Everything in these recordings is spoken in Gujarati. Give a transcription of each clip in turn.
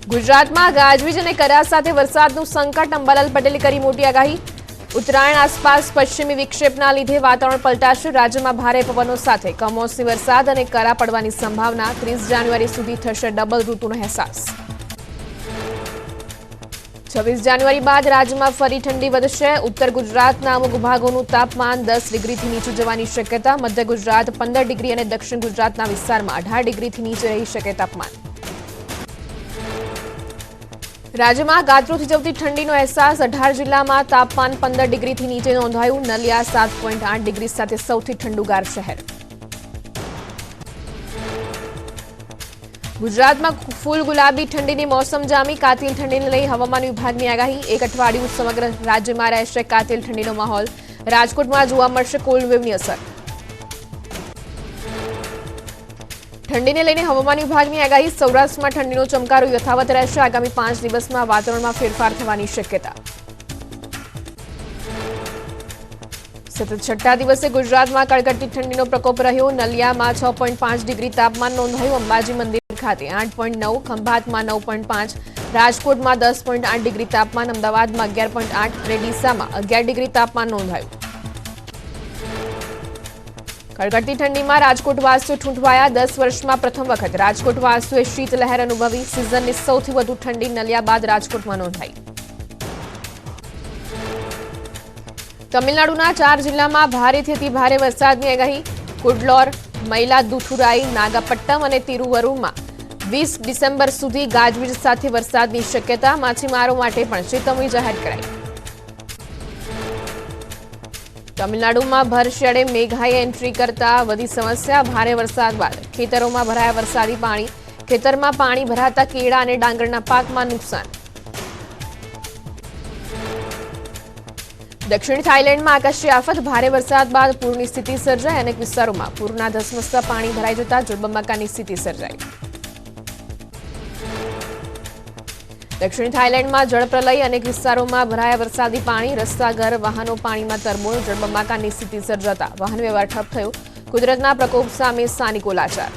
ગુજરાતમાં ગાજવીજ અને કરા સાથે વરસાદનું સંકટ અંબાલાલ પટેલે કરી મોટી આગાહી ઉત્તરાયણ આસપાસ પશ્ચિમી વિક્ષેપના લીધે વાતાવરણ પલટાશે રાજ્યમાં ભારે પવનો સાથે કમોસમી વરસાદ અને કરા પડવાની સંભાવના 30 જાન્યુઆરી સુધી થશે ડબલ ઋતુનો અહેસાસ 26 જાન્યુઆરી બાદ રાજ્યમાં ફરી ઠંડી વધશે ઉત્તર ગુજરાતના અમુક ભાગોનું તાપમાન 10 ડિગ્રીથી નીચું જવાની શક્યતા મધ્ય ગુજરાત 15 ડિગ્રી અને દક્ષિણ ગુજરાતના વિસ્તારમાં 18 ડિગ્રીથી નીચે રહી શકે તાપમાન રાજ્યમાં ગાત્રો થીજવતી ઠંડીનો અહેસાસ 18 જિલ્લામાં તાપમાન 15 ડિગ્રીથી નીચે નોંધાયું નલિયા 7.8 ડિગ્રી સાથે સૌથી ઠંડુગાર શહેર ગુજરાતમાં ફૂલ ગુલાબી ઠંડીની મોસમ જામી કાતિલ ઠંડીને લઈ હવામાન વિભાગની આગાહી એક અઠવાડિયું સમગ્ર રાજ્યમાં રહેશે કાતિલ ઠંડીનો માહોલ રાજકોટમાં જોવા મળશે કોલ્ડ વેવની અસર ઠંડીને લઈને હવામાન વિભાગની આગાહી સૌરાષ્ટ્રમાં ઠંડીનો ચમકારો યથાવત રહેશે આગામી 5 દિવસમાં વાતાવરણમાં ફેરફાર થવાની શક્યતા સતત છઠ્ઠા દિવસે ગુજરાતમાં કડકડતી ઠંડીનો પ્રકોપ રહ્યો નલિયામાં 6.5 ડિગ્રી તાપમાન નોંધાયું અંબાજી મંદિર ખાતે 8.9 ખંભાતમાં 9.5 રાજકોટમાં 10.8 ડિગ્રી તાપમાન અમદાવાદમાં 11.8 અને ડીસામાં 11 ડિગ્રી તાપમાન નોંધાયું કડકડતી ઠંડીમાં રાજકોટવાસીઓ ઠૂંઠવાયા 10 વર્ષમાં પ્રથમ વખત રાજકોટવાસીઓએ શીતલહેર અનુભવી સિઝનની સૌથી વધુ ઠંડી નલિયા બાદ રાજકોટમાં નોંધાઈ તમિલનાડુના 4 જિલ્લામાં ભારેથી અતિ ભારે વરસાદની આગાહી કુડલોર મયિલાદુથુરાઈ નાગાપટ્ટમ અને તિરુવરુરમાં 20 ડિસેમ્બર સુધી ગાજવીજ સાથે વરસાદની શક્યતા માછીમારો માટે પણ ચેતવણી જાહેર કરાઈ તમિલનાડુમાં ભર શિયાળે મેઘાએ એન્ટ્રી કરતા વધી સમસ્યા ભારે વરસાદ બાદ ખેતરોમાં ભરાયા વરસાદી પાણી ખેતરમાં પાણી ભરાતા કેળા અને ડાંગરના પાકમાં નુકસાન દક્ષિણ થાઇલેન્ડમાં આકાશી આફત ભારે વરસાદ બાદ પૂરની સ્થિતિ સર્જાઈ અનેક વિસ્તારોમાં પૂરના ધસમસતા પાણી ભરાઈ જતા જળબંબાકારની સ્થિતિ સર્જાઈ દક્ષિણ થાઇલેન્ડમાં જળપ્રલય અનેક વિસ્તારોમાં ભરાયા વરસાદી પાણી રસ્તા ઘર વાહનો પાણીમાં તરબોળ જળબંબાકારની સ્થિતિ સર્જાતા વાહન વ્યવહાર ઠપ થયો કુદરતના પ્રકોપ સામે સ્થાનિકો લાચાર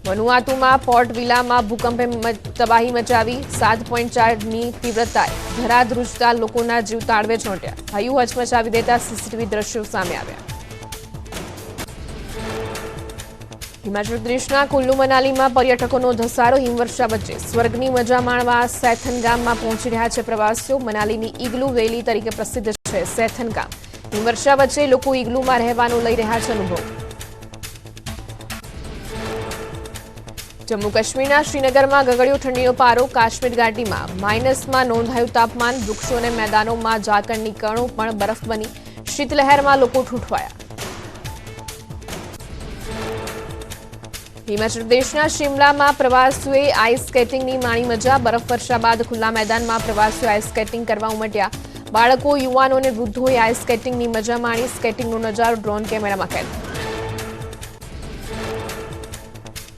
વનુઆતુમાં પોર્ટ વિલામાં ભૂકંપે તબાહી મચાવી 7.4ની તીવ્રતાએ ધરાધ્રુજતા લોકોના જીવ તાળવે ચોંટ્યા હૈયું હચમચાવી દેતા સીસીટીવી દ્રશ્યો સામે આવ્યા હિમાચલ પ્રદેશના કુલ્લુ મનાલીમાં પર્યટકોનો ધસારો હિમવર્ષા વચ્ચે સ્વર્ગની મજા માણવા સૈથન ગામમાં પહોંચી રહ્યા છે પ્રવાસીઓ મનાલીની ઇગ્લુ વેલી તરીકે પ્રસિદ્ધ છે સૈથન ગામ હિમવર્ષા વચ્ચે લોકો ઇગ્લુમાં રહેવાનો લઈ રહ્યા છે અનુભવ જમ્મુ કાશ્મીરના શ્રીનગરમાં ગગડ્યો ઠંડીનો પારો કાશ્મીર ઘાટીમાં માઇનસમાં નોંધાયું તાપમાન વૃક્ષો અને મેદાનોમાં ઝાકળની કણો પણ બરફ બની શીતલહેરમાં લોકો ઠૂંઠવાયા હિમાચલ પ્રદેશના શિમલામાં પ્રવાસીઓએ આઈસ સ્કેટિંગની માણી મજા બરફવર્ષા બાદ ખુલ્લા મેદાનમાં પ્રવાસીઓ આઈસ સ્કેટિંગ કરવા ઉમટ્યા બાળકો યુવાનો અને વૃદ્ધોએ આઈસ સ્કેટિંગની મજા માણી સ્કેટિંગનો નજારો ડ્રોન કેમેરામાં કેદ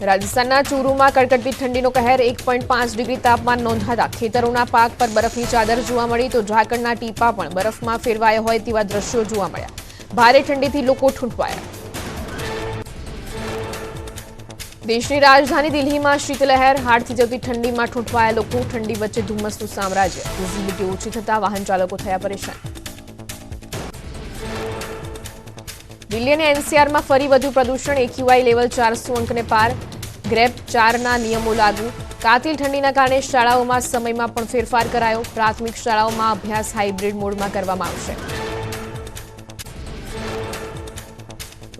રાજસ્થાનના ચૂરુમાં કડકડતી ઠંડીનો કહેર 1.5 ડિગ્રી તાપમાન નોંધાતા ખેતરોના પાક પર બરફની ચાદર જોવા મળી તો ઝાકળના ટીપા પણ બરફમાં ફેરવાયા હોય તેવા દ્રશ્યો જોવા મળ્યા ભારે ઠંડીથી લોકો ઠૂંઠવાયા દેશની રાજધાની દિલ્હીમાં શીતલહેર હાડથી જતી ઠંડીમાં ઠૂંઠવાયા લોકો ઠંડી વચ્ચે ધુમ્મસનું સામ્રાજ્ય વિઝિબિલિટી ઓછી થતા વાહન ચાલકો થયા પરેશાન દિલ્હી અને એનસીઆરમાં ફરી વધુ પ્રદૂષણ એક્યુઆઈ લેવલ 400 અંકને પાર ગ્રેપ 4ના નિયમો લાગુ કાતિલ ઠંડીના કારણે શાળાઓમાં સમયમાં પણ ફેરફાર કરાયો પ્રાથમિક શાળાઓમાં અભ્યાસ હાઇબ્રિડ મોડમાં કરવામાં આવશે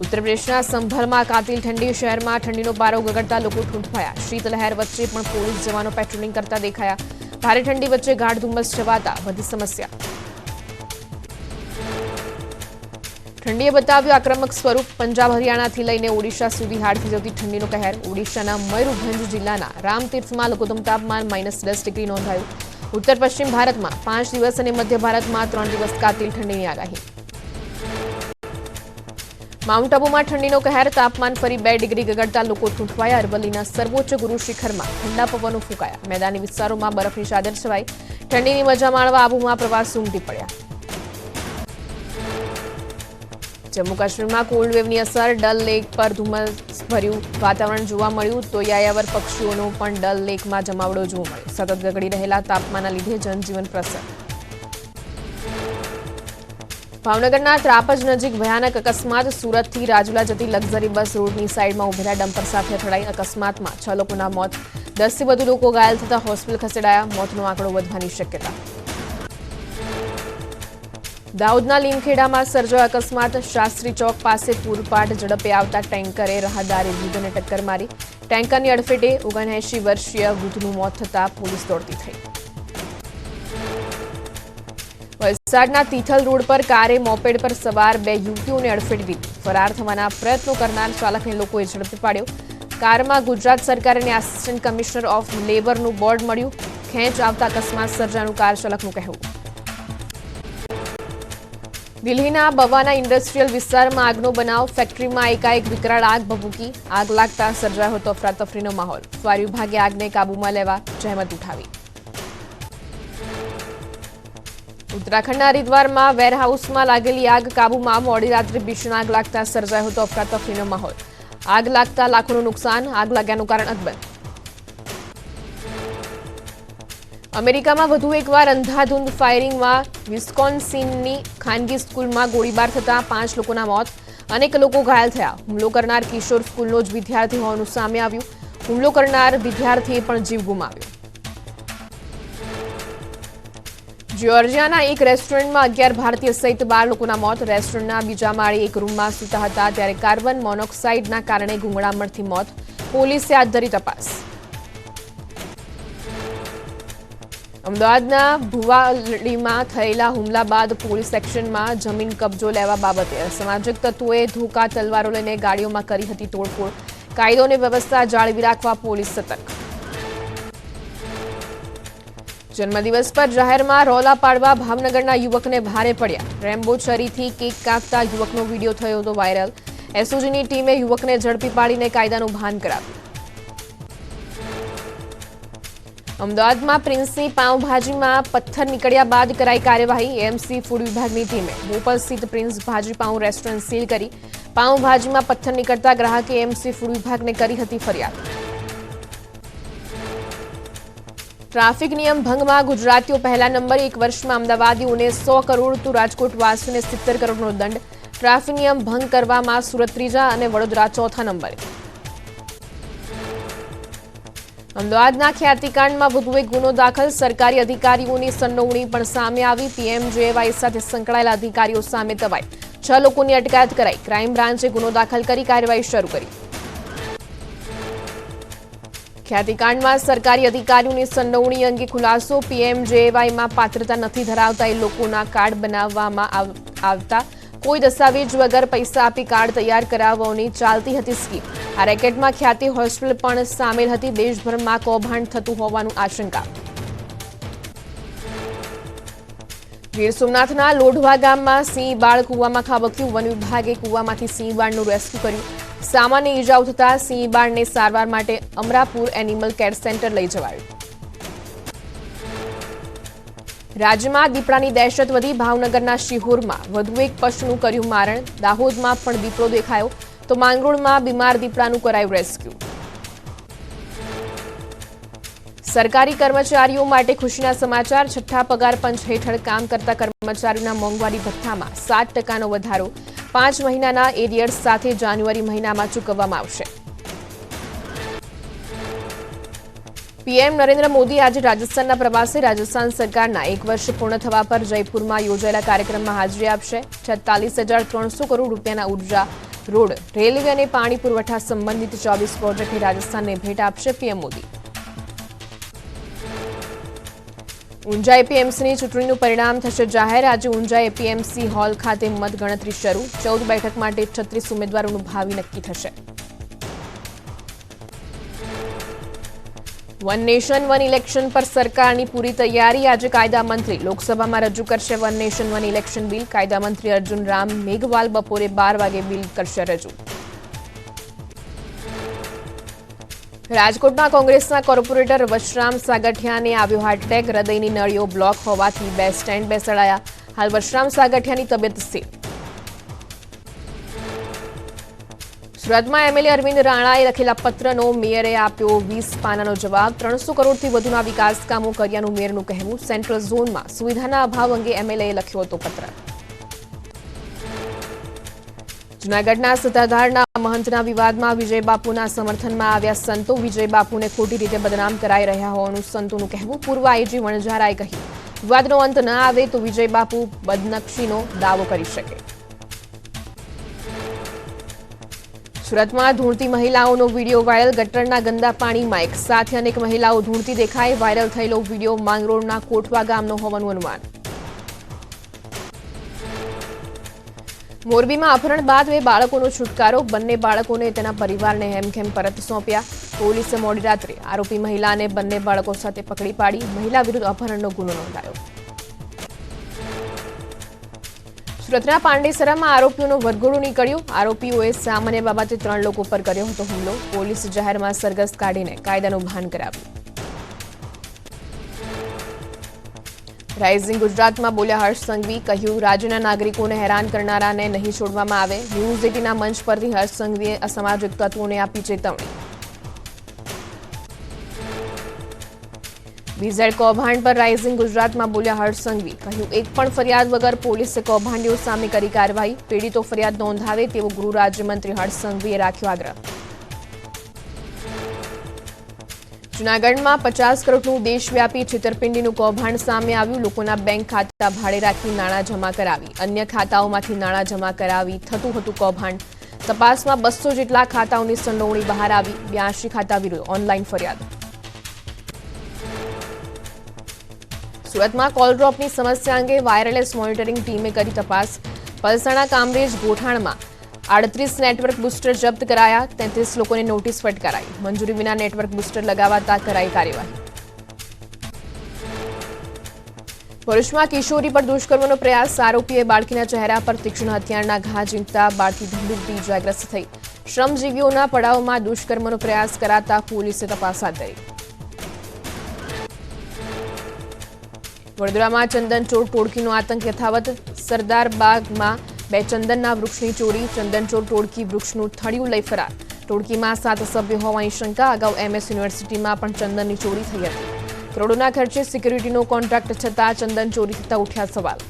ઉત્તર પ્રદેશના સંભલમાં કાતિલ ઠંડી શહેરમાં ઠંડીનો પારો ગગડતા લોકો ઠૂંઠવાયા શીતલહેર વચ્ચે પણ પોલીસ જવાનો પેટ્રોલિંગ કરતા દેખાયા ભારે ઠંડી વચ્ચે ગાઢ ધુમ્મસ છવાતા વધી સમસ્યા ઠંડીએ બતાવ્યું આક્રમક સ્વરૂપ પંજાબ હરિયાણાથી લઈને ઓડિશા સુધી હાડથી જતી ઠંડીનો કહેર ઓડિશાના મયુરભંજ જિલ્લાના રામતીર્થમાં લઘુત્તમ તાપમાન -10 ડિગ્રી નોંધાયું ઉત્તર પશ્ચિમ ભારતમાં 5 દિવસ અને મધ્ય ભારતમાં 3 દિવસ કાતિલ ઠંડીની આગાહી માઉન્ટ આબુમાં ઠંડીનો કહેર તાપમાન ફરી 2 ડિગ્રી ગગડતા લોકો ઠૂંઠવાયા અરવલ્લીના સર્વોચ્ચ ગુરુ શિખરમાં ઠંડા પવનો ફૂંકાયા મેદાની વિસ્તારોમાં બરફની ચાદર છવાઈ ઠંડીની મજા માણવા આબુમાં પ્રવાસીઓ ઉમટી પડ્યા જમ્મુ કાશ્મીરમાં કોલ્ડ વેવની અસર, ડલ લેક પર ધુમ્મસભર્યું વાતાવરણ જોવા મળ્યું તો યાયાવર પક્ષીઓનો પણ ડલ લેકમાં જમાવડો જોવા મળ્યો. સતત ગગડી રહેલા તાપમાનના લીધે જનજીવન પ્રસર. ભાવનગરના ત્રાપજ નજીક ભયાનક અકસ્માત. સુરતથી રાજુલા જતી લક્ઝરી બસ રોડની સાઈડમાં ઉભેલા ડમ્પર સાથે અથડાઈ. અકસ્માતમાં 6 લોકોના મોત, 10થી વધુ લોકો ઘાયલ થતા હોસ્પિટલ ખસેડાયા. મોતનો આંકડો વધવાની શક્યતા. દાહોદના લીમખેડામાં સર્જાયો અકસ્માત. શાસ્ત્રી ચોક પાસે પૂરપાટ ઝડપે આવતા ટેન્કરે રાહદારી વૃદ્ધને ટક્કર મારી. ટેન્કરની અડફેટે 79 વર્ષીય વૃદ્ધનું મોત થતા પોલીસ દોડતી થઈ. વલસાડના તિથલ રોડ પર કારે મોપેડ પર સવાર 2 યુવતીઓને અડફેટી દીધી. ફરાર થવાના પ્રયત્નો કરનાર ચાલકને લોકોએ ઝડપી પાડ્યો. કારમાં ગુજરાત સરકાર અને આસિસ્ટન્ટ કમિશનર ઓફ લેબરનું બોર્ડ મળ્યું. ખેંચ આવતા અકસ્માત સર્જાનું કાર ચાલકનું કહેવું. દિલ્હીના બવાના ઇન્ડસ્ટ્રીયલ વિસ્તારમાં આગનો બનાવ. ફેક્ટરીમાં એકાએક વિકરાળ આગ ભભૂકી. આગ લાગતા સર્જાયો હતો અફરાતફરીનો માહોલ. ફાયર વિભાગે આગને કાબૂમાં લેવા જહેમત ઉઠાવી. ઉત્તરાખંડના હરિદ્વારમાં વેરહાઉસમાં લાગેલી આગ કાબૂમાં. મોડી રાત્રે ભીષણ આગ લાગતા સર્જાયો હતો અફરાતફરીનો માહોલ. આગ લાગતા લાખોનું નુકસાન. આગ લાગ્યાનું કારણ અકબંધ. અમેરિકામાં વધુ એકવાર અંધાધૂંધ ફાયરિંગમાં વિસ્કોન્સિનની ખાનગી સ્કૂલમાં ગોળીબાર થતા 5 લોકોના મોત, અનેક લોકો ઘાયલ થયા. હુમલો કરનાર કિશોર સ્કૂલનો જ વિદ્યાર્થી હોવાનું સામે આવ્યું. હુમલો કરનાર વિદ્યાર્થીએ પણ જીવ ગુમાવ્યો. જ્યોર્જિયાના એક રેસ્ટોરન્ટમાં 11 ભારતીય સહિત 12 લોકોના મોત. રેસ્ટોરન્ટના બીજા માળે એક રૂમમાં સૂતા હતા ત્યારે કાર્બન મોનોક્સાઇડના કારણે ગૂંગળામણથી મોત. પોલીસે હાથ ધરી તપાસ. અમદાવાદના ભુવાડીમાં થયેલા હુમલા બાદ પોલીસ એક્શનમાં. જમીન કબજો લેવા બાબતે અસામાજિક તત્વોએ ધોકા તલવારો લઈને ગાડીઓમાં કરી હતી તોડફોડ. કાયદો અને વ્યવસ્થા જાળવી રાખવા પોલીસ સતર્ક. જન્મદિવસ પર જાહેરમાં રોલા પાડવા ભાવનગરના યુવકને ભારે પડ્યા. રેમ્બો છરીથી કેક કાપતા યુવકનો વિડીયો થયો હતો વાયરલ. એસઓજીની ટીમે યુવકને ઝડપી પાડીને કાયદાનું ભાન કરાવ્યું. અમદાવાદમાં પ્રિન્સની પાઉંભાજીમાં પથ્થર નીકળ્યા બાદ કરાઈ કાર્યવાહી. એમસી ફૂડ વિભાગની ટીમે બોપલ સ્થિત પ્રિન્સ ભાજી પાઉં રેસ્ટોરન્ટ સીલ કરી. પાઉંભાજીમાં પથ્થર નીકળતા ગ્રાહકે એમસી ફૂડ વિભાગને કરી હતી ફરિયાદ. ટ્રાફિક નિયમ ભંગમાં ગુજરાતીઓ પહેલા નંબરે. 1 વર્ષમાં અમદાવાદીઓને 100 કરોડ તો રાજકોટ વાસીઓને 70 કરોડનો દંડ. ટ્રાફિક નિયમ ભંગ કરવામાં સુરત 3જા અને વડોદરા 4થા નંબરે. અમદાવાદના ખ્યાતિકાંડમાં વધુ એક ગુનો દાખલ. સરકારી અધિકારીઓની સંડોવણી પણ સામે આવી. પીએમજેએવાય સાથે સંકળાયેલા અધિકારીઓ સામે તવાઈ. 6 લોકોની અટકાયત કરાઈ. ક્રાઇમ બ્રાન્ચે ગુનો દાખલ કરી કાર્યવાહી શરૂ કરી. ખ્યાતિકાંડમાં સરકારી અધિકારીઓની સંડોવણી અંગે ખુલાસો. પીએમજેએવાયમાં પાત્રતા નથી ધરાવતા એ લોકોના કાર્ડ બનાવવામાં આવતા. કોઈ દસ્તાવેજ વગર પૈસા આપી કાર્ડ તૈયાર કરાવવાની ચાલતી હતી સ્કીમ. આ રેકેટમાં ખ્યાતિ હોસ્પિટલ પણ સામેલ હતી. દેશભરમાં કૌભાંડ થતું હોવાનું આશંકા. ગીર સોમનાથના લોઢવા ગામમાં સિંહ બાળ કૂવામાં ખાબક્યું. વન વિભાગે કૂવામાંથી સિંહ બાળનું રેસ્ક્યુ કર્યું. સામાન્ય ઈજાઓ થતા સિંહ બાળને સારવાર માટે અમરાપુર એનિમલ કેર સેન્ટર લઈ જવાયું. રાજ્યમાં દીપડાની દહેશત વધી. ભાવનગરના શિહોરમાં વધુ એક પશુનું કર્યું મારણ. દાહોદમાં પણ દીપડો દેખાયો તો માંગરોળમાં બીમાર દીપડાનું કરાયું રેસ્ક્યુ. સરકારી કર્મચારીઓ માટે ખુશીના સમાચાર. 6ઠ્ઠા પગાર પંચ હેઠળ કામ કરતા કર્મચારીઓના મોંઘવારી ભથ્થામાં 7% વધારો. 5 મહિનાના એરિયર્સ સાથે જાન્યુઆરી મહિનામાં ચૂકવવામાં આવશે. પીએમ નરેન્દ્ર મોદી આજે રાજસ્થાનના પ્રવાસે. રાજસ્થાન સરકારના 1 વર્ષ પૂર્ણ થવા પર જયપુરમાં યોજાયેલા કાર્યક્રમમાં હાજરી આપશે. 46,300 કરોડ રૂપિયાના ઉર્જા, રોડ, રેલવે અને પાણી પુરવઠા સંબંધિત 24 પ્રોજેક્ટની રાજસ્થાનને ભેટ આપશે પીએમ મોદી. ઊંઝા એપીએમસીની ચૂંટણીનું પરિણામ થશે જાહેર. આજે ઊંઝા એપીએમસી હોલ ખાતે મતગણતરી શરૂ. 14 બેઠક માટે 36 ઉમેદવારોનું ભાવિ નક્કી થશે. વન નેશન વન ઇલેક્શન પર સરકારની પૂરી તૈયારી. આજે કાયદા મંત્રી લોકસભામાં રજૂ કરશે one nation one election bill. કાયદા મંત્રી અર્જુન રામ મેઘવાલ બપોરે 12 વાગે બિલ કરશે રજૂ. રાજકોટમાં કોંગ્રેસના કોર્પોરેટર વશરામ સાગઠિયાને આવ્યો હાર્ટ એટેક. હૃદયની નળીઓ બ્લોક હોવાથી 2 સ્ટેન્ડ બેસાડાયા. હાલ વશરામ સાગઠિયાની તબિયત સ્થિર. સુરતમાં એમએલએ અરવિંદ રાણાએ લખેલા પત્રનો મેયરે આપ્યો 20 પાનાનો જવાબ. 300 કરોડથી વધુના વિકાસ કામો કર્યાનું મેયરનું કહેવું. સેન્ટ્રલ ઝોનમાં સુવિધાના અભાવ અંગે એમએલએએ લખ્યો હતો પત્ર. જૂનાગઢના સત્તાધારના મહંતના વિવાદમાં વિજય બાપુના સમર્થનમાં આવ્યા સંતો. વિજય બાપુને ખોટી રીતે બદનામ કરાઈ રહ્યા હોવાનું સંતોનું કહેવું. પૂર્વ આઈજી વણઝારાએ કહ્યું, વિવાદનો અંત ન આવે તો વિજય બાપુ બદનક્ષીનો દાવો કરી શકે. સુરતમાં ધૂળતી મહિલાઓનો વીડિયો વાયરલ. ગટરના ગંદા પાણીમાં એક સાથે અનેક મહિલાઓ ધૂળતી દેખાઈ. વાયરલ થયેલો વીડિયો માંગરોળના કોટવા ગામનો હોવાનું અનુમાન. મોરબીમાં અપહરણ બાદ 2 બાળકોનો છુટકારો. બંને બાળકોને તેના પરિવારને હેમખેમ પરત સોંપ્યા. પોલીસે મોડી રાત્રે આરોપી મહિલાને બંને બાળકો સાથે પકડી પાડી. મહિલા વિરુદ્ધ અપહરણનો ગુનો નોંધાયો. સુરતના પાંડેસરામાં આરોપીઓનો વરઘોડો નીકળ્યો. આરોપીઓએ સામાન્ય બાબતે 3 લોકો પર કર્યો હતો હુમલો. પોલીસ જાહેરમાં સરઘસ કાઢીને કાયદાનું ભાન કરાવ્યું. રાઇઝિંગ ગુજરાતમાં બોલ્યા હર્ષ સંઘવી. કહ્યું, રાજ્યના નાગરિકોને હેરાન કરનારાને નહીં છોડવામાં આવે. ન્યૂઝ 18ના મંચ પરથી હર્ષ સંઘવીએ અસામાજિક તત્વોને આપી ચેતવણી. બીઝેડ કૌભાંડ પર રાઇઝિંગ ગુજરાતમાં બોલ્યા હર્ષ સંઘવી. કહ્યું, એક પણ ફરિયાદ વગર પોલીસે કૌભાંડીઓ સામે કરી કાર્યવાહી. પીડિતો ફરિયાદ નોંધાવે તેવો ગૃહ રાજ્યમંત્રી હર્ષ સંઘવીએ રાખ્યો આગ્રહ. જૂનાગઢમાં 50 કરોડનું દેશવ્યાપી છેતરપિંડીનું કૌભાંડ સામે આવ્યું. લોકોના બેંક ખાતા ભાડે રાખી નાણાં જમા કરાવી, અન્ય ખાતાઓમાંથી નાણાં જમા કરાવી થતું હતું કૌભાંડ. તપાસમાં 200 જેટલા ખાતાઓની સંડોવણી બહાર આવી. 82 ખાતા વિરુદ્ધ ઓનલાઈન ફરિયાદ. સુરતમાં કોલ ડ્રોપની સમસ્યા અંગે વાયરલેસ મોનિટરિંગ ટીમે કરી તપાસ. પલસાણા કામરેજ ગોઠાણમાં 38 નેટવર્ક બુસ્ટર જપ્ત કરાયા. 33 લોકોને નોટિસ ફટકારાઈ. મંજૂરી વિના નેટવર્ક બુસ્ટર લગાવાતા કરાઈ કાર્યવાહી. ભરૂચમાં કિશોરી પર દુષ્કર્મનો પ્રયાસ. આરોપીએ બાળકીના ચહેરા પર તીક્ષ્ણ હથિયારના ઘા ઝીંકતા બાળકી ગંભીર ઇજાગ્રસ્ત થઈ. શ્રમજીવીઓના પડાવમાં દુષ્કર્મનો પ્રયાસ કરાતા પોલીસે તપાસ હાથ ધરી. વડોદરામાં ચંદનચોર ટોળકીનો આતંક યથાવત. સરદારબાગમાં 2 ચંદનના વૃક્ષની ચોરી. ચંદનચોર ટોળકી વૃક્ષનું થળિયું લઈ ફરાર. ટોળકીમાં 7 સભ્યો હોવાની શંકા. અગાઉ MS યુનિવર્સિટીમાં પણ ચંદનની ચોરી થઈ હતી. કરોડોના ખર્ચે સિક્યુરિટીનો કોન્ટ્રાક્ટ છતાં ચંદન ચોરી થતા ઉઠ્યા સવાલ.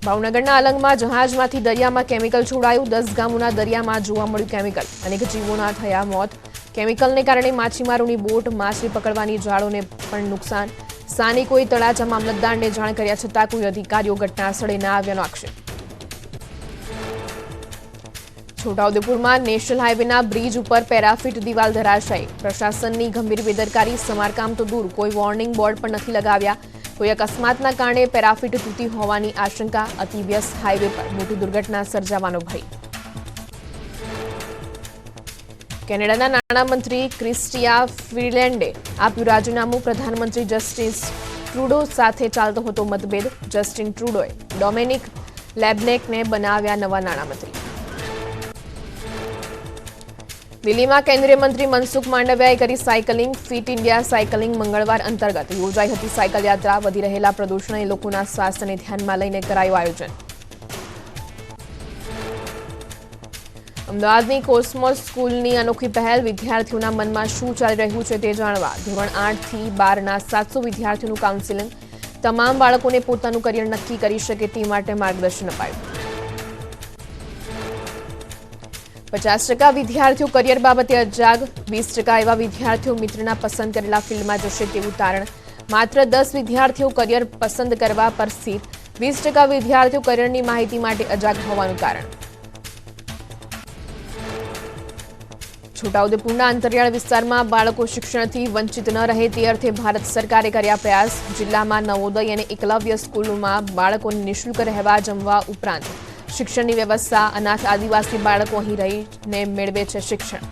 ભાવનગરના અલંગમાં જહાજમાંથી દરિયામાં કેમિકલ છોડાયું. 10 ગામોના દરિયામાં જોવા મળ્યું કેમિકલ. અનેક જીવોના થયા મોત. કેમિકલને કારણે માછીમારોની બોટ, માછલી પકડવાની જાળોને પણ નુકસાન. સ્થાનિકોએ તળાજા મામલતદારને જાણ કર્યા છતાં કોઈ અધિકારીઓ ઘટના સ્થળે ન આવ્યાનો આક્ષેપ. છોટાઉદેપુરમાં નેશનલ હાઈવેના બ્રિજ ઉપર પેરાફિટ દિવાલ ધરાશાયી. પ્રશાસનની ગંભીર બેદરકારી. સમારકામ તો દૂર, કોઈ વોર્નિંગ બોર્ડ પણ નથી લગાવ્યા. કોઈ અકસ્માતના કારણે પેરાફિટ તૂટી હોવાની આશંકા. અતિવ્યસ્ત હાઈવે પર મોટી દુર્ઘટના સર્જાવાનો ભય. કેનેડાના નાણામંત્રી ક્રિસ્ટિયા ફ્રીલેન્ડે આપ્યું રાજીનામું. પ્રધાનમંત્રી જસ્ટિન ટ્રુડો સાથે ચાલતો હતો મતભેદ. જસ્ટિન ટ્રુડોએ ડોમિનિક લેબનેકને બનાવ્યા નવા નાણામંત્રી. દિલ્હીમાં કેન્દ્રીય મંત્રી મનસુખ માંડવિયાએ કરી સાયકલિંગ. ફિટ ઇન્ડિયા સાયકલિંગ મંગળવાર અંતર્ગત યોજાઈ હતી સાયકલ યાત્રા. વધી રહેલા પ્રદૂષણ અને લોકોના સ્વાસ્થ્યને ધ્યાનમાં લઈને કરાયું આયોજન. અમદાવાદની કોસ્મોસ સ્કૂલની અનોખી પહેલ. વિદ્યાર્થીઓના મનમાં શું ચાલી રહ્યું છે તે જાણવા ધોરણ 8 થી 12ના 700 વિદ્યાર્થીઓનું કાઉન્સેલિંગ. તમામ બાળકોને પોતાનું કરિયર નક્કી કરી શકે તે માટે માર્ગદર્શન અપાયું. 50% વિદ્યાર્થીઓ કરિયર બાબતે અજાગ. 20% એવા વિદ્યાર્થીઓ મિત્રના પસંદ કરેલા ફિલ્ડમાં જશે તેવું તારણ. માત્ર 10 વિદ્યાર્થીઓ કરિયર પસંદ કરવા પર સ્થિર. 20% વિદ્યાર્થીઓ કરિયરની માહિતી માટે અજાગ હોવાનું કારણ. છોટાઉદેપુરના અંતરિયાળ વિસ્તારમાં બાળકો શિક્ષણથી વંચિત ન રહે તે અર્થે ભારત સરકારે કર્યા પ્રયાસ. જિલ્લામાં નવોદય અને એકલવ્ય સ્કૂલોમાં બાળકોને નિઃશુલ્ક રહેવા જમવા ઉપરાંત શિક્ષણની વ્યવસ્થા. અનાથ આદિવાસી બાળકો અહીં રહીને મેળવે છે શિક્ષણ.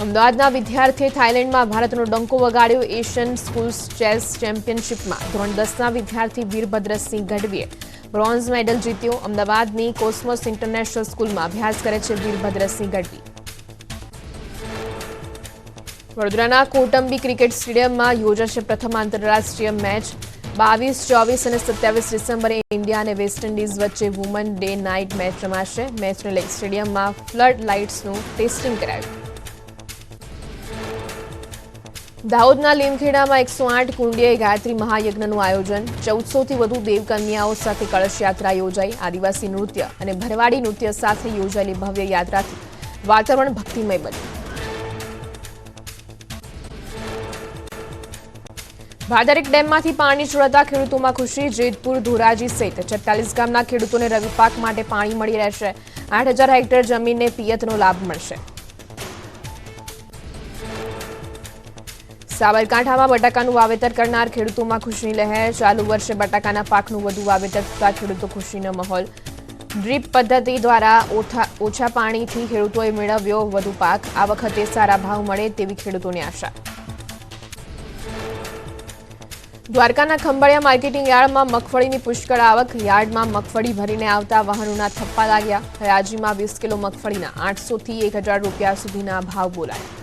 અમદાવાદના વિદ્યાર્થીએ થાઇલેન્ડમાં ભારતનો ડંકો વગાડ્યો. એશિયન સ્કૂલ્સ ચેસ ચેમ્પિયનશિપમાં ધોરણ 10ના વિદ્યાર્થી વીરભદ્રસિંહ ગઢવીએ બ્રોન્ઝ મેડલ જીત્યો. અમદાવાદની કોસ્મોસ ઇન્ટરનેશનલ સ્કૂલમાં અભ્યાસ કરે છે વીરભદ્રસિંહ ગઢવી. વડોદરાના કોટંબી ક્રિકેટ સ્ટેડિયમમાં યોજાશે પ્રથમ આંતરરાષ્ટ્રીય મેચ. 22, 24 અને 27 ડિસેમ્બરે ઇન્ડિયા અને વેસ્ટ ઇન્ડિઝ વચ્ચે વુમન ડે નાઇટ મેચ રમાશે. મેચને લઈ સ્ટેડિયમમાં ફ્લડ લાઇટ્સનું ટેસ્ટિંગ કરાયું. દાહોદના લીમખેડામાં 108 કુંડીએ ગાયત્રી મહાયજ્ઞનું આયોજન. 1400થી વધુ દેવકન્યાઓ સાથે કળશ યાત્રા યોજાઈ. આદિવાસી નૃત્ય અને ભરવાડી નૃત્ય સાથે યોજાયેલી ભવ્ય યાત્રાથી વાતાવરણ ભક્તિમય બન્યું. ભાદરક ડેમમાંથી પાણી છોડાતા ખેડૂતોમાં ખુશી. જેતપુર, ધોરાજી સહિત 46 ગામના ખેડૂતોને રવિ પાક માટે પાણી મળી રહેશે. 8000 હેક્ટર જમીનને પિયતનો લાભ મળશે. સાબરકાંઠામાં બટાકાનું વાવેતર કરનાર ખેડૂતોમાં ખુશીની લહેર. ચાલુ વર્ષે બટાકાના પાકનું વધુ વાવેતર થતા ખેડૂતો ખુશીનો માહોલ. ડ્રીપ પદ્ધતિ દ્વારા ઓછા પાણીથી ખેડૂતોએ મેળવ્યો વધુ પાક. આ વખતે સારા ભાવ મળે તેવી ખેડૂતોની આશા. દ્વારકાના ખંભાળિયા માર્કેટિંગ યાર્ડમાં મગફળીની પુષ્કળ આવક. યાર્ડમાં મગફળી ભરીને આવતા વાહનોના થપ્પા લાગ્યા. હરાજીમાં 20 કિલો મગફળીના 800 થી 1000 રૂપિયા સુધીના ભાવ બોલાયા.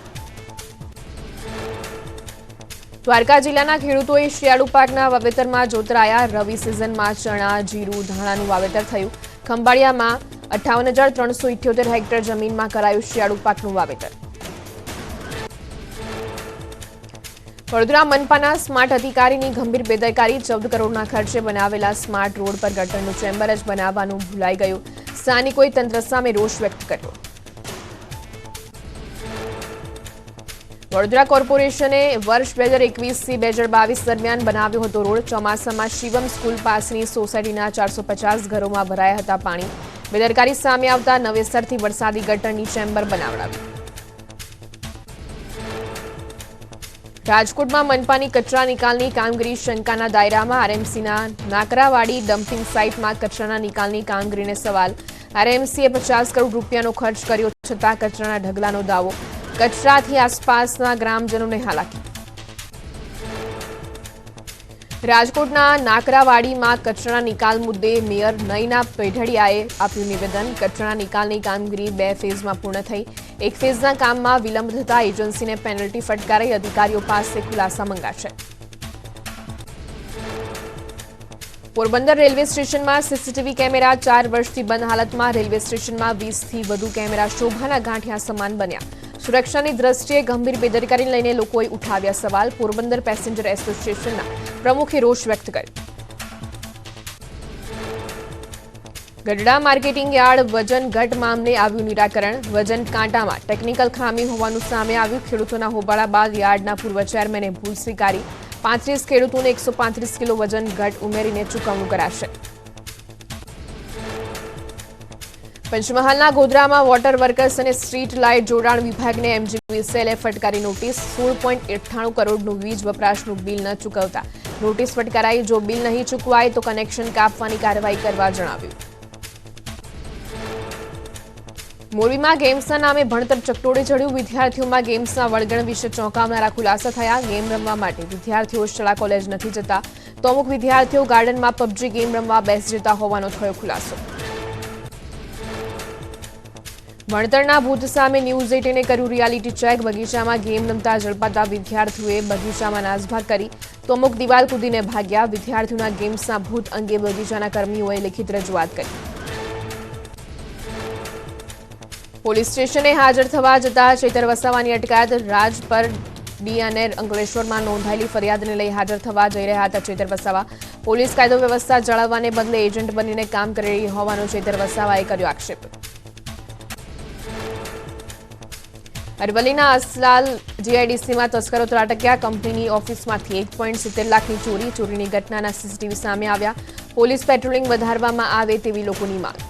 દ્વારકા જિલ્લાના ખેડૂતોએ શિયાળુ પાકના વાવેતરમાં જોતરાયા. રવિ સિઝનમાં ચણા, જીરું, ધાણાનું વાવેતર થયું. ખંભાળિયામાં 58,378 હેક્ટર જમીનમાં કરાયું શિયાળુ પાકનું વાવેતર. વડોદરા મનપાના સ્માર્ટ અધિકારીની ગંભીર બેદરકારી. 14 કરોડના ખર્ચે બનાવેલા સ્માર્ટ રોડ પર ગટરનું ચેમ્બર જ બનાવવાનું ભૂલાઈ ગયું. સ્થાનિકોએ તંત્ર સામે રોષ વ્યક્ત કર્યો. વડોદરા કોર્પોરેશને વર્ષ 2021થી 2022 દરમિયાન બનાવ્યો હતો રોડ. ચોમાસામાં શિવમ સ્કૂલ પાસેની સોસાયટીના 450 ઘરોમાં ભરાયા હતા પાણી. બેદરકારી સામે આવતા નવેસરથી વરસાદી ગટરની ચેમ્બર બનાવડાવી. રાજકોટમાં મનપાની કચરા નિકાલની કામગીરી શંકાના દાયરામાં. આરએમસીના નાકરાવાડી ડમ્પિંગ સાઇટમાં કચરાના નિકાલની કામગીરીને સવાલ. આરએમસીએ 50 કરોડ રૂપિયાનો ખર્ચ કર્યો છતાં કચરાના ઢગલાનો દાવો. કચરાથી આસપાસના ગ્રામજનોને હાલાકી. રાજકોટના નાકરાવાડીમાં કચરાના નિકાલ મુદ્દે મેયર નયના પેઢડિયાએ આપ્યું નિવેદન. કચરાના નિકાલની કામગીરી 2 ફેઝમાં પૂર્ણ થઈ. એક ફેઝના કામમાં વિલંબ થતા એજન્સીને પેનલ્ટી ફટકારાઈ. અધિકારીઓ પાસે ખુલાસા મંગાશે. પોરબંદર રેલવે સ્ટેશનમાં સીસીટીવી કેમેરા 4 વર્ષથી બંધ હાલતમાં. રેલવે સ્ટેશનમાં 20થી વધુ કેમેરા શોભાના ગાંઠિયા સમાન બન્યા. સુરક્ષાની દ્રષ્ટિએ ગંભીર બેદરકારીને લઈને લોકોએ ઉઠાવ્યા સવાલ. પોરબંદર પેસેન્જર એસોસિએશનના પ્રમુખે રોષ વ્યક્ત કર્યો. ગઢડા માર્કેટિંગ યાર્ડ વજન ઘટ મામલે આવ્યું નિરાકરણ. વજન કાંટામાં ટેકનિકલ ખામી હોવાનું સામે આવ્યું. ખેડૂતોના હોબાળા બાદ યાર્ડના પૂર્વ ચેરમેને ભૂલ સ્વીકારી. 35 ખેડૂતોને 135 કિલો વજન ઘટ ઉમેરીને ચૂકવણું કરાશે. પંચમહાલના ગોધરામાં વોટર વર્કર્સ અને સ્ટ્રીટ લાઇટ જોડાણ વિભાગને એમજીવીસીએલે ફટકારી નોટિસ. 16.98 કરોડનું વીજ વપરાશનું બિલ ન ચૂકવતા નોટિસ ફટકારાઈ. જો બિલ નહીં ચૂકવાય તો કનેક્શન કાપવાની કાર્યવાહી કરવા જણાવ્યું. મોરબીમાં ગેમ્સના નામે ભણતર ચકડોળે ચડ્યું. વિદ્યાર્થીઓમાં ગેમ્સના વળગણ વિશે ચોંકાવનારા ખુલાસા થયા. ગેમ રમવા માટે વિદ્યાર્થીઓ શાળા કોલેજ નથી જતા તો અમુક વિદ્યાર્થીઓ ગાર્ડનમાં પબજી ગેમ રમવા બેસી જતા હોવાનો થયો ખુલાસો. ભણતરના ભૂત સામે ન્યૂઝ 18એ કર્યું રિયાલિટી ચેક. બગીચામાં ગેમ રમતા ઝડપાતા વિદ્યાર્થીઓએ બગીચામાં નાસભાગ કરી તો અમુક દિવાલ કૂદીને ભાગ્યા. વિદ્યાર્થીઓના ગેમ્સના ભૂત અંગે બગીચાના કર્મીઓએ લિખિત રજૂઆત કરી. પોલીસ સ્ટેશને હાજર થવા જતા ચેતર વસાવાની અટકાયત. રાજ પર ડીએનએર અંકલેશ્વરમાં નોંધાયેલી ફરિયાદને લઈ હાજર થવા જઈ રહ્યા હતા ચેતર વસાવા. પોલીસ કાયદો વ્યવસ્થા જાળવવાને બદલે એજન્ટ બનીને કામ કરી રહી હોવાનો ચેતર વસાવાએ કર્યો આક્ષેપ. અરવલ્લીના અસલાલ જીઆઈડીસીમાં તસ્કરો ત્રાટક્યા. કંપનીની ઓફિસમાંથી 1.70 લાખની ચોરીની ઘટનાના સીસીટીવી સામે આવ્યા. પોલીસ પેટ્રોલિંગ વધારવામાં આવે તેવી લોકોની માંગ.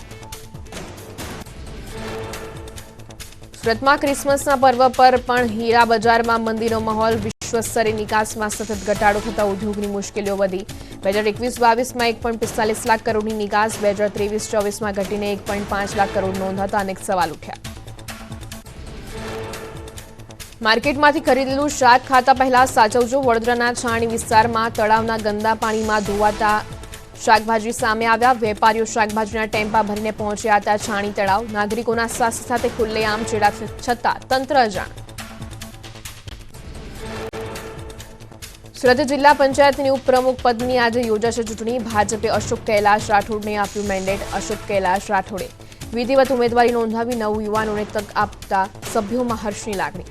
સુરતમાં ક્રિસમસના પર્વ પર પણ હીરા બજારમાં મંદીનો માહોલ. વિશ્વસ્તરે નિકાસમાં સતત ઘટાડો થતા ઉદ્યોગની મુશ્કેલીઓ વધી. 2021-22માં 1.45 લાખ કરોડની નિકાસ. 2023-24માં ઘટીને 1.5 લાખ કરોડ નોંધાતા અનેક સવાલ ઉઠ્યા. માર્કેટમાંથી ખરીદેલું શાક ખાતા પહેલા સાચવજો. વડોદરાના છાણી વિસ્તારમાં તળાવના ગંદા પાણીમાં ધોવાતા શાકભાજી સામે આવ્યા. વેપારીઓ શાકભાજીના ટેમ્પા ભરીને પહોંચ્યા હતા છાણી તળાવ. નાગરિકોના સ્વાસ્થ્ય સાથે ખુલ્લેઆમ ચેડા છતાં તંત્ર અજાણ. સુરત જિલ્લા પંચાયતની ઉપપ્રમુખ પદની આજે યોજાશે ચૂંટણી. ભાજપે અશોક કૈલાશ રાઠોડને આપ્યું મેન્ડેટ. અશોક કૈલાશ રાઠોડે વિધિવત ઉમેદવારી નોંધાવી 9 યુવાનોને તક આપતા સભ્યોમાં હર્ષની લાગણી.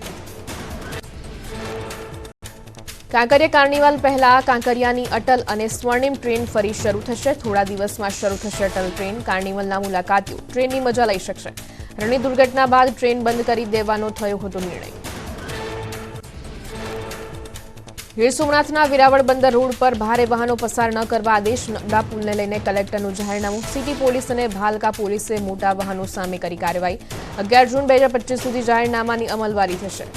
કાંકરિયા કાર્નિવલ પહેલા કાંકરિયાની અટલ અને સ્વર્ણિમ ટ્રેન ફરી શરૂ થશે. થોડા દિવસમાં શરૂ થશે અટલ ટ્રેન. કાર્નિવલના મુલાકાતીઓ ટ્રેનની મજા લઈ શકશે. રણની દુર્ઘટના બાદ ટ્રેન બંધ કરી દેવાનો થયો હતો નિર્ણય. ગીર સોમનાથના વેરાવળ બંદર રોડ પર ભારે વાહનો પસાર ન કરવા આદેશ. નબળા પુલને લઈને કલેક્ટરનું જાહેરનામું. સિટી પોલીસ અને ભાલકા પોલીસે મોટા વાહનો સામે કરી કાર્યવાહી. 11 જૂન 2025 સુધી જાહેરનામાની અમલવારી થશે.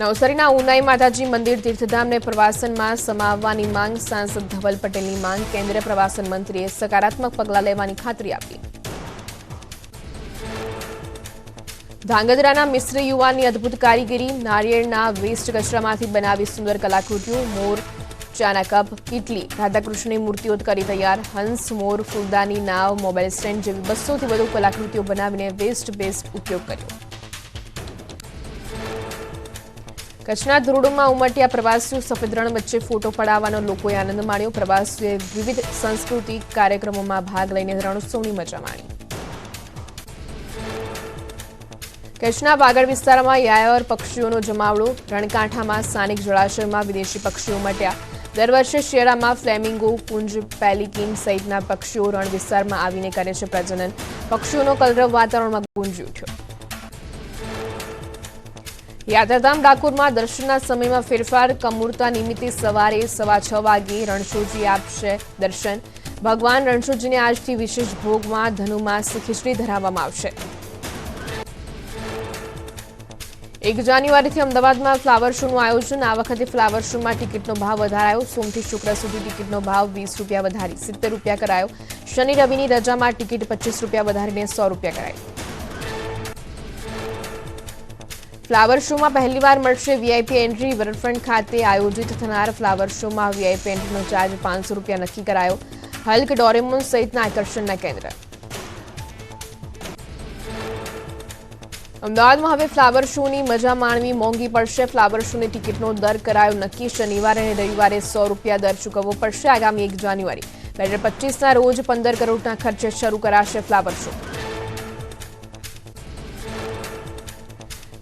નવસારીના ઉનાઈ માતાજી મંદિર તીર્થધામને પ્રવાસનમાં સમાવવાની માંગ. સાંસદ ધવલ પટેલની માંગ. કેન્દ્રીય પ્રવાસન મંત્રીએ સકારાત્મક પગલાં લેવાની ખાતરી આપી. ધાંગધ્રાના મિસ્ત્રી યુવાનની અદભુત કારીગરી. નારિયેળના વેસ્ટ કચરામાંથી બનાવી સુંદર કલાકૃતિઓ. મોર, ચાના કપ, કીટલી, રાધાકૃષ્ણની મૂર્તિઓ કરી તૈયાર. હંસ, મોર, ફૂલદાની, નાવ, મોબાઈલ સ્ટેન્ડ જેવી 200થી વધુ કલાકૃતિઓ બનાવીને વેસ્ટ બેસ્ટ ઉપયોગ કર્યો. કચ્છના ધોરડોમાં ઉમટ્યા પ્રવાસીઓ. સફેદ રણ વચ્ચે ફોટો પડાવવાનો લોકોએ આનંદ માણ્યો. પ્રવાસીઓએ વિવિધ સાંસ્કૃતિક કાર્યક્રમોમાં ભાગ લઈને રણોત્સવની મજા માણી. કચ્છના વાગડ વિસ્તારમાં યાયાવર પક્ષીઓનો જમાવડો. રણકાંઠામાં સ્થાનિક જળાશયમાં વિદેશી પક્ષીઓ ઉમટ્યા. દર વર્ષે શિયાળામાં ફ્લેમિંગો, કુંજ, પેલિકીન સહિતના પક્ષીઓ રણ વિસ્તારમાં આવીને કરે છે પ્રજનન. પક્ષીઓનો કલરવ વાતાવરણમાં ગુંજી ઉઠ્યો. યાત્રાધામ ડાકોરમાં દર્શનના સમયમાં ફેરફાર. કમુરતા નિમિત્તે સવારે 6:15 વાગે રણછોડજી આપશે દર્શન. ભગવાન રણછોડજીને આજથી વિશેષ ભોગમાં ધનુમાસ ખીચડી ધરાવવામાં આવશે. 1 જાન્યુઆરીથી અમદાવાદમાં ફ્લાવર શોનું આયોજન. આ વખતે ફ્લાવર શોમાં ટિકિટનો ભાવ વધારાયો. સોમથી શુક્ર સુધી ટિકિટનો ભાવ 20 રૂપિયા વધારી 70 રૂપિયા કરાયો. શનિ રવિની રજામાં ટિકિટ 25 રૂપિયા વધારીને 100 રૂપિયા કરાઈ. ફ્લાવર શોમાં પહેલીવાર મળશે વીઆઈપી એન્ટ્રી. રિવરફ્રન્ટ ખાતે આયોજિત થનાર ફ્લાવર શોમાં વીઆઈપી એન્ટ્રીનો ચાર્જ 500 રૂપિયા નક્કી કરાયો. હલ્ક, ડોરેમોન સહિતના આકર્ષણના કેન્દ્ર. અમદાવાદમાં હવે ફ્લાવર શોની મજા માણવી મોંઘી પડશે. ફ્લાવર શોની ટિકિટનો દર કરાયો નક્કી. શનિવારે અને રવિવારે 100 રૂપિયા દર ચૂકવવો પડશે. આગામી 1 જાન્યુઆરી 2025ના રોજ 15 કરોડના ખર્ચે શરૂ કરાશે ફ્લાવર શો.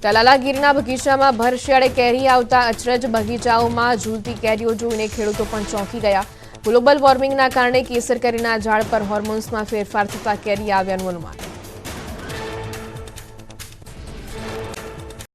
તલાલા ગીરના બગીચામાં ભર શિયાળે કેરી આવતા અચરજ. બગીચાઓમાં ઝૂલતી કેરીઓ જોઈને ખેડૂતો પણ ચોંકી ગયા. ગ્લોબલ વોર્મિંગના કારણે કેસર કેરીના ઝાડ પર હોર્મોન્સમાં ફેરફાર થતા કેરી આવ્યાનું અનુમાન.